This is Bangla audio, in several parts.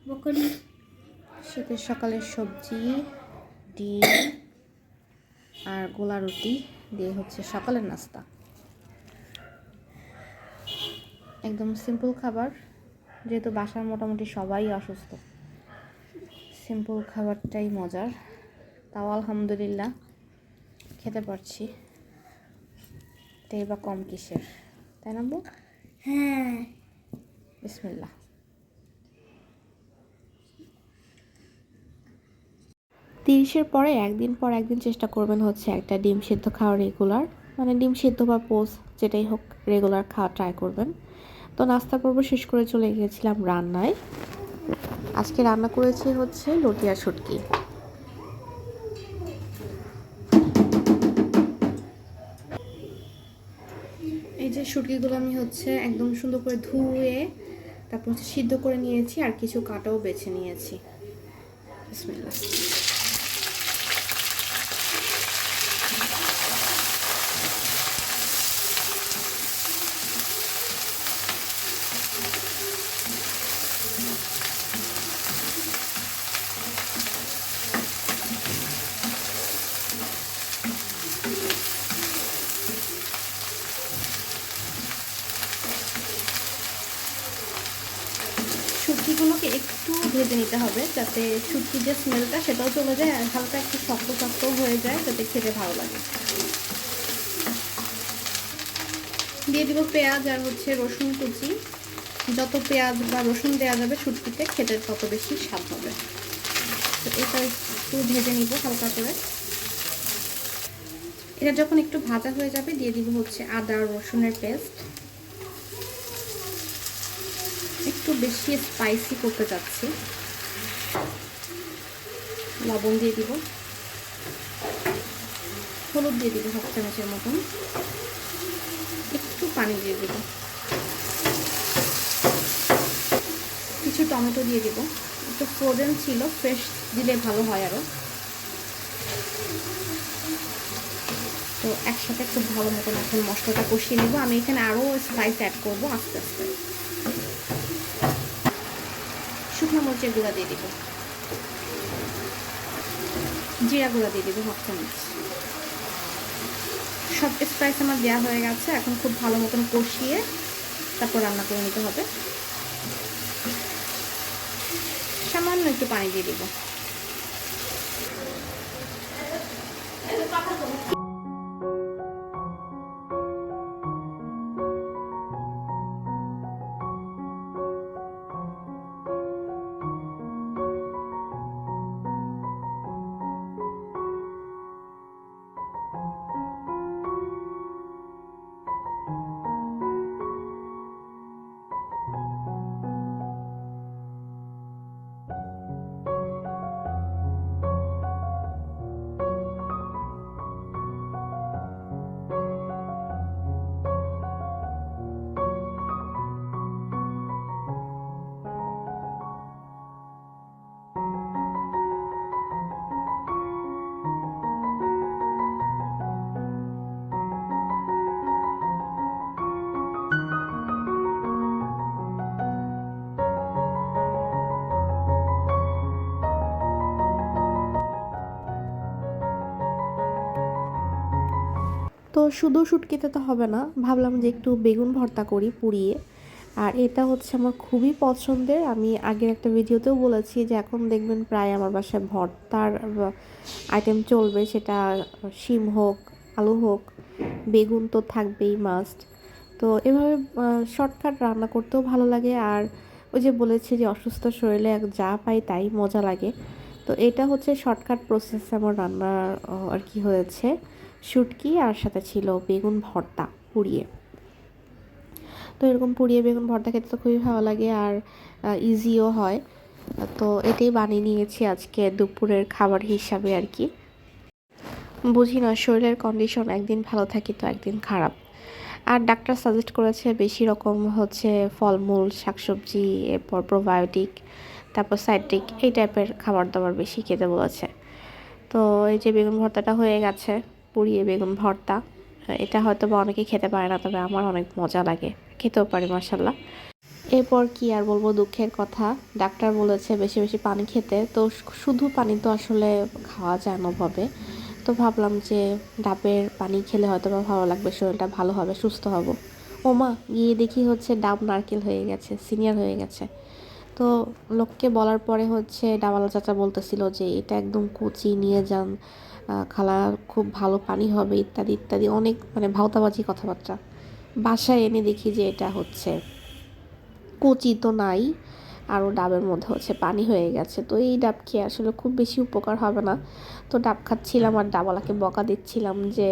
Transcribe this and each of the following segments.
বকরি শীতের সকালের সবজি, ডিম আর গোলা রুটি দিয়ে হচ্ছে সকালের নাস্তা। একদম সিম্পল খাবার, যেহেতু বাসার মোটামুটি সবাই অসুস্থ, সিম্পল খাবারটাই মজার। তাও আলহামদুলিল্লাহ খেতে পারছি, তাই বা কম কিসের, তাই না বউ? হ্যাঁ। বিসমিল্লাহ। তিরিশের পরে একদিন পর একদিন চেষ্টা করবেন হচ্ছে একটা ডিম সিদ্ধ খাওয়া রেগুলার, মানে ডিম সিদ্ধ বা পোস্ট যেটাই হোক রেগুলার খাওয়া ট্রাই করবেন। তো নাস্তা পর্ব শেষ করে চলে গিয়েছিলাম রান্নায়। আজকে রান্না করেছি হচ্ছে লটি আর শুটকি। এই যে শুটকিগুলো আমি হচ্ছে একদম সুন্দর করে ধুয়ে তারপর হচ্ছে সিদ্ধ করে নিয়েছি, আর কিছু কাটাও বেছে নিয়েছি। বিসমিল্লাহ। শুটকিগুলোকে একটু ভেজে নিতে হবে যাতে শুটকির যে স্মেলটা সেটাও চলে যায়, আর হালকা একটু শক্ত শক্ত হয়ে যায় যাতে খেতে ভালো লাগে। দিয়ে দিব পেঁয়াজ আর হচ্ছে রসুন কুচি। যত পেঁয়াজ বা রসুন দেওয়া যাবে শুটকিতে খেতে তত বেশি স্বাদ হবে। তো এটা একটু ভেজে নিব হালকা করে। এটা যখন একটু ভাজা হয়ে যাবে দিয়ে দিব হচ্ছে আদা রসুনের পেস্ট। একটু বেশি স্পাইসি করতে চাচ্ছি। লবণ দিয়ে দিব, হলুদ দিয়ে দিব 1 চামচের মতন, একটু পানি দিয়ে দিব, কিছু টমেটো দিয়ে দিব। একটু ফ্রোজেন ছিল, ফ্রেশ দিলে ভালো হয় আরও। তো একসাথে খুব ভালো মতন এখন মশলাটা কষিয়ে নেব। আমি এখানে আরও স্পাইস অ্যাড করবো আস্তে আস্তে। শুকনো মরিচের গুঁড়া দিয়ে দিব, জিরা গুঁড়া দিয়ে দিব 1 চামচ। সব স্পাইস আমার দেওয়া হয়ে গেছে, এখন খুব ভালো মতন কষিয়ে তারপর রান্না করে নিতে হবে। সামান্য একটু পানি দিয়ে দিব। তো শুধু শুটকিতে তো হবে না, ভাবলাম যে একটু বেগুন ভর্তা করি পুড়িয়ে। আর এটা হচ্ছে আমার খুবই পছন্দের। আমি আগের একটা ভিডিওতেও বলেছি যে এখন দেখবেন প্রায় আমার বাসায় ভর্তার আইটেম চলবে, সেটা শিম হোক, আলু হোক, বেগুন তো থাকবেই মাস্ট। তো এভাবে শর্টকাট রান্না করতেও ভালো লাগে। আর ওই যে বলেছি যে অসুস্থ শরীরে যা পাই তাই মজা লাগে। তো এটা হচ্ছে শর্টকাট প্রসেস আমার রান্নার আর কি হয়েছে শুটকি, আর সাথে ছিল বেগুন ভর্তা পুড়িয়ে। তো এরকম পুড়িয়ে বেগুন ভর্তা খেতে তো খুবই ভালো লাগে, আর ইজিও হয়। তো এটাই বানিয়ে নিয়েছি আজকে দুপুরের খাবার হিসাবে আর কি। বুঝি না, শরীরের কন্ডিশন একদিন ভালো থাকি তো একদিন খারাপ। আর ডাক্তার সাজেস্ট করেছে বেশি রকম হচ্ছে ফলমূল, শাকসবজি, এরপর প্রোবায়োটিক, তারপর সাইট্রিক এই টাইপের খাবার দাবার বেশি খেতে বলেছে। তো এই যে বেগুন ভর্তাটা হয়ে গেছে, পুড়িয়ে বেগুন ভর্তা। এটা হয়তো বা অনেকেই খেতে পারে না, তবে আমার অনেক মজা লাগে, খেতেও পারি মাশাল্লাহ। এরপর কি আর বলবো, দুঃখের কথা, ডাক্তার বলেছে বেশি বেশি পানি খেতে। তো শুধু পানি তো আসলে খাওয়া যায় না ভাবে। তো ভাবলাম যে ডাবের পানি খেলে হয়তো বা ভালো লাগবে, শরীরটা ভালো হবে, সুস্থ হব। ওমা, গিয়ে দেখি হচ্ছে ডাব নারকেল হয়ে গেছে, সিনিয়র হয়ে গেছে। তো লোককে বলার পরে হচ্ছে ডাবওয়ালা চাচা বলতেছিল যে এটা একদম কচি, নিয়ে যান, খালা, খুব ভালো পানি হবে, ইত্যাদি ইত্যাদি, অনেক মানে ভাওতাবাজি কথাবার্তা। বাসায় এনে দেখি যে এটা হচ্ছে কচি তো নাই, আরও ডাবের মধ্যে হচ্ছে পানি হয়ে গেছে। তো এই ডাব খেয়ে আসলে খুব বেশি উপকার হবে না। তো ডাব খাচ্ছিলাম আর ডাবওয়ালাকে বকা দিচ্ছিলাম যে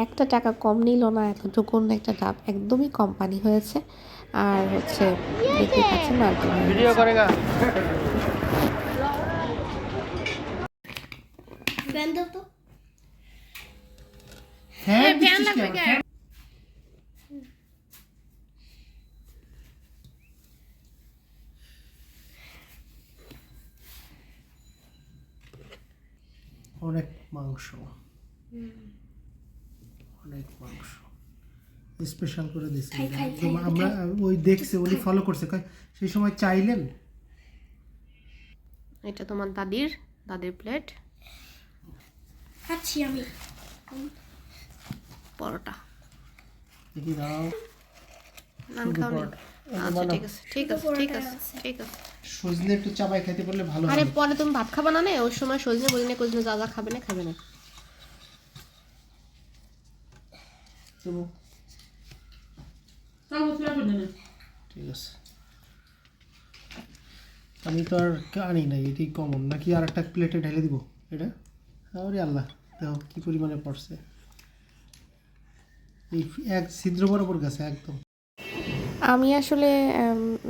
একটা টাকা কম নিল না, এতটুকুন একটা ডাব, একদমই কম পানি হয়েছে। আর হচ্ছে দেখতেই পাচ্ছেন নারকেল হয়ে ভিডিও গেছে। করেগা ফ্যান লাগবে কেন? অনেক মাংস, অনেক মাংস স্পেশাল করে দিয়েছে একদম। আমরা ওই দেখছি, উনি ফলো করছে, সেই সময় চাইলেন। এটা তোমার দাদির প্লেট। খাচ্ছি আমি পরোটা। দেখি দাও, নান খাওনি? আচ্ছা ঠিক আছে ঠিক আছে ঠিক আছে ঠিক আছে। সজনে একটু চাবাই খাইতে পারলে ভালো আরে হবে। পরে তুমি ভাত খাবে না, ওই সময় সজনে বলিনে কোজনে যা যা খাবে না। দেবো, ঠিক আছে। আমি তো আর আনি নাই, এটি কমন নাকি? আর একটা প্লেটে ঢেলে দিব এটা। আরে আল্লাহ, দেখো কি পরিমাণে পড়ছে, এই এক ছিদ্র বরাবর গেছে একদম। আমি আসলে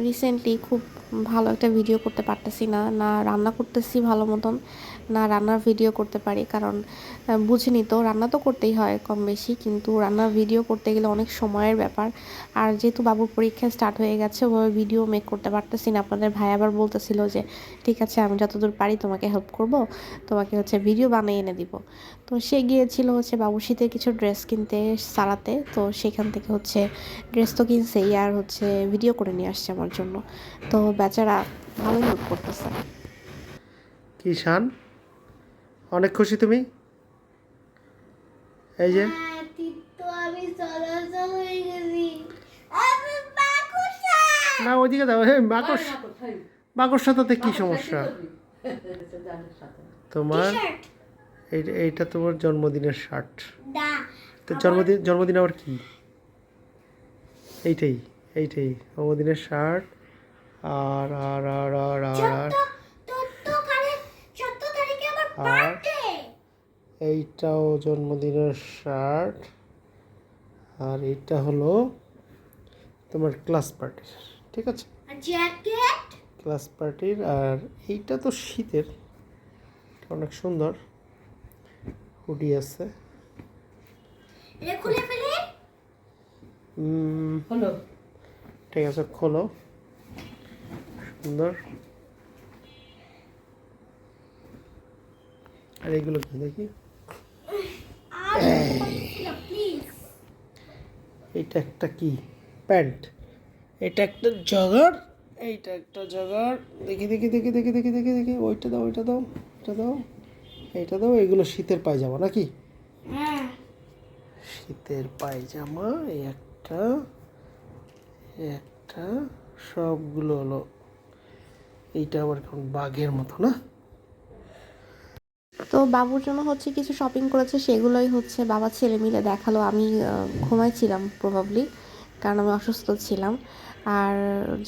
রিসেন্টলি খুব ভালো একটা ভিডিও করতে পারতেছি না, না রান্না করতেছি ভালো মতন, না রান্নার ভিডিও করতে পারি। কারণ বুঝিনি তো, রান্না তো করতেই হয় কম বেশি, কিন্তু রান্নার ভিডিও করতে গেলে অনেক সময়ের ব্যাপার। আর যেহেতু বাবুর পরীক্ষা স্টার্ট হয়ে গেছে, ওভাবে ভিডিও মেক করতে পারতেছি না। আপনাদের ভাই আবার বলতেছিল যে ঠিক আছে, আমি যতদূর পারি তোমাকে হেল্প করব, তোমাকে হচ্ছে ভিডিও বানিয়ে এনে দিব। তো সে গিয়েছিল হচ্ছে বাবুর শীতের কিছু ড্রেস কিনতে সারাতে। তো সেখান থেকে হচ্ছে ড্রেস তো কিনছেই, আর হচ্ছে ভিডিও করে নিয়ে আসছে আমার জন্য। তো বেচারা ভালোই হেল্প করতেছে। কি শান, অনেক খুশি তুমি? এই যে না, ওইদিকে দাও। হে মাকড়সা, তাতে কি সমস্যা তোমার? এইটা তোমার জন্মদিনের শার্ট। তো জন্মদিন আবার কি? এইটাই এইটাই জন্মদিনের শার্ট। আর আর আর আর আর আর এইটাও জন্মদিনের শার্ট। আর এইটা হলো তোমার ক্লাস পার্টির, ঠিক আছে? ক্লাস পার্টির। আর এইটা তো শীতের, অনেক সুন্দর হুডি আছে। ঠিক আছে, খোলো, সুন্দর। আর এইগুলো কি দেখি? এইটা একটা কি প্যান্ট, এটা একটা জগার, এইটা একটা জগার। দেখি দেখি দেখি দেখি দেখি দেখি দেখি ওইটা দাও, ওইটা দাও, এটা দাও, এইটা দাও। এগুলো শীতের পায়জামা নাকি? শীতের পায়জামা। এই একটা, একটা, সবগুলো হলো। এইটা আবার কেমন বাঘের মতো না? তো বাবুর জন্য হচ্ছে কিছু শপিং করেছে, সেগুলোই হচ্ছে বাবা ছেলে মিলে দেখালো। আমি ঘুমাইছিলাম প্রবাবলি, কারণ আমি অসুস্থ ছিলাম। আর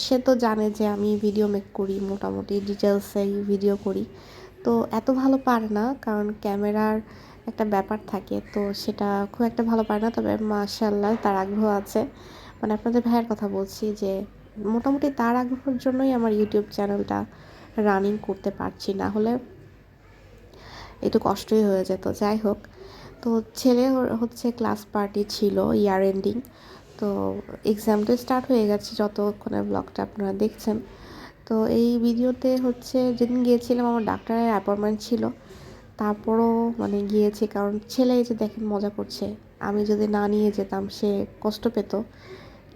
সে তো জানে যে আমি ভিডিও মেক করি, মোটামুটি ডিটেলসেই ভিডিও করি। তো এত ভালো পারে না, কারণ ক্যামেরার একটা ব্যাপার থাকে, তো সেটা খুব একটা ভালো পারে না। তবে মাশাআল্লাহ তার আগ্রহ আছে। মানে আপনাদের ভাইয়ের কথা বলছি, যে মোটামুটি তার আগ্রহের জন্যই আমার ইউটিউব চ্যানেলটা রানিং করতে পারছি, না হলে একটু কষ্টই হয়ে যেত। যাই হোক, তো ছেলে হচ্ছে ক্লাস পার্টি ছিল, ইয়ার এন্ডিং। তো এক্সাম তো স্টার্ট হয়ে গেছে যতক্ষণে ব্লগটা আপনারা দেখছেন। তো এই ভিডিওতে হচ্ছে যেদিন গিয়েছিলাম আমার ডাক্তারের অ্যাপয়েন্টমেন্ট ছিল, তারপরও মানে গিয়েছি, কারণ ছেলে এই যে দেখেন মজা করছে। আমি যদি না নিয়ে যেতাম সে কষ্ট পেত,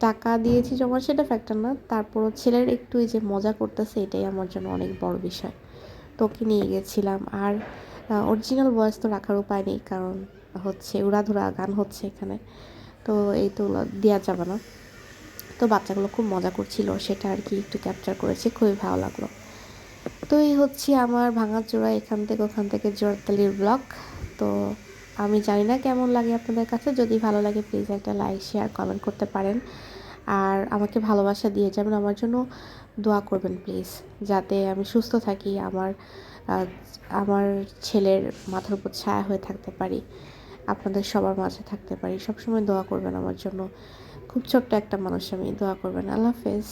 টাকা দিয়েছি জমা সেটা ফ্যাক্টর না, তারপরও ছেলের একটু এই যে মজা করতেছে এটাই আমার জন্য অনেক বড় বিষয়। তো ওকে নিয়ে গেছিলাম। আর অরিজিনাল ভয়েস তো রাখার উপায় নেই, কারণ হচ্ছে উড়াধুরা গান হচ্ছে এখানে, তো এই তো দেওয়া যাবে না। তো বাচ্চাগুলো খুব মজা করছিল, সেটা আর কি একটু ক্যাপচার করেছি, খুবই ভালো লাগলো। তো এই হচ্ছে আমার ভাঙাচোরা এখান থেকে ওখান থেকে জোরতালির ব্লগ। তো আমি জানি না কেমন লাগে আপনাদের কাছে, যদি ভালো লাগে প্লিজ একটা লাইক শেয়ার কমেন্ট করতে পারেন। আর আমাকে ভালোবাসা দিয়ে যাবেন, আমার জন্য দোয়া করবেন প্লিজ, যাতে আমি সুস্থ থাকি, আহ, আমার ছেলের মাথার উপর ছায়া হয়ে থাকতে পারি, আপনাদের সবার মাঝে থাকতে পারি। সবসময় দোয়া করবেন আমার জন্য, খুব ছোট্ট একটা মানুষ আমি, দোয়া করবেন। আল্লাহ হাফেজ।